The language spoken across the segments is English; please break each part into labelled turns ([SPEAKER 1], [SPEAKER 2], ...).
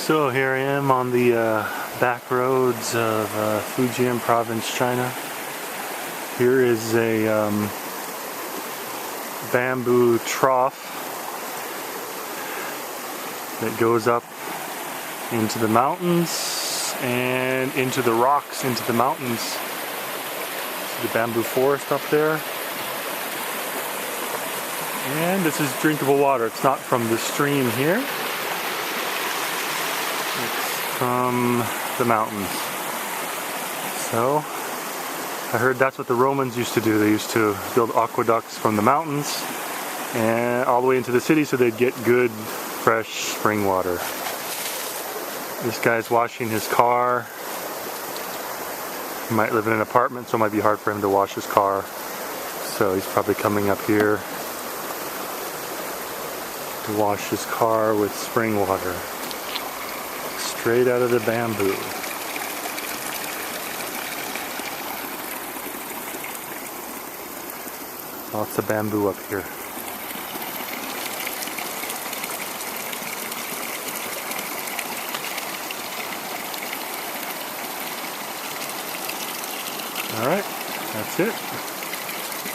[SPEAKER 1] So here I am on the back roads of Fujian province, China. Here is a bamboo trough that goes up into the mountains and into the rocks, into the mountains. See the bamboo forest up there. And this is drinkable water. It's not from the stream here. It's from the mountains. So, I heard that's what the Romans used to do. They used to build aqueducts from the mountains and all the way into the city so they'd get good, fresh spring water. This guy's washing his car. He might live in an apartment, so it might be hard for him to wash his car. So he's probably coming up here to wash his car with spring water. Straight out of the bamboo. Lots of bamboo up here. Alright, that's it.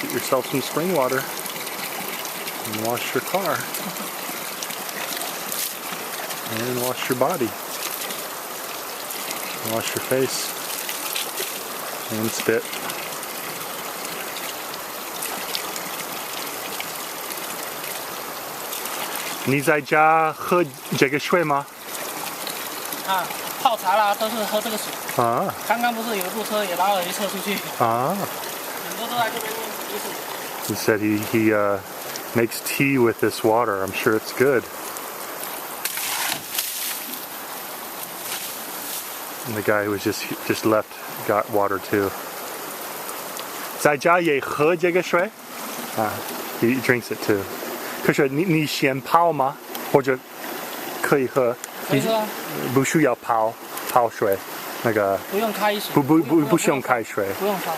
[SPEAKER 1] Get yourself some spring water and wash your car. And wash your body. Wash your face. And spit. You 在家喝这个水吗？
[SPEAKER 2] 泡茶啦，都是喝这个水。刚刚不是有部车也拉了一车出去。很多都在这边用水。
[SPEAKER 1] He said he makes tea with this water. I'm sure it's good. And the guy who was just left got water too. 在家也喝这个水？ He drinks it too. 可是你先泡吗？或者可以喝？
[SPEAKER 2] 可以喝啊。
[SPEAKER 1] 不需要泡水，那个
[SPEAKER 2] 不用开水。
[SPEAKER 1] 不需要开水。
[SPEAKER 2] 不用烧。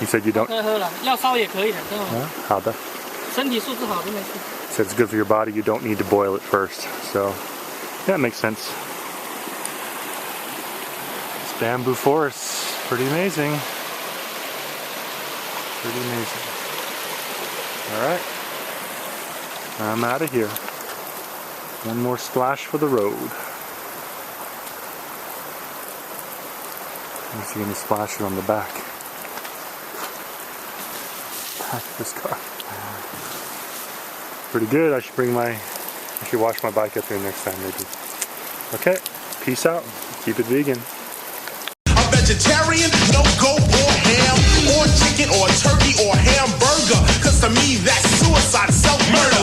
[SPEAKER 1] He said you don't.
[SPEAKER 2] 可以喝了，要烧也可以的，真的。
[SPEAKER 1] 好的。
[SPEAKER 2] 身体素质好就没事。
[SPEAKER 1] Said it's good for your body. You don't need to boil it first. So yeah, it makes sense. This bamboo forest, pretty amazing. Pretty amazing. All right. I'm out of here. One more splash for the road. He's going to splash it on the back. Back of this car. Pretty good. I should wash my bike up here next time maybe. Okay. Peace out. Keep it vegan.
[SPEAKER 3] A vegetarian.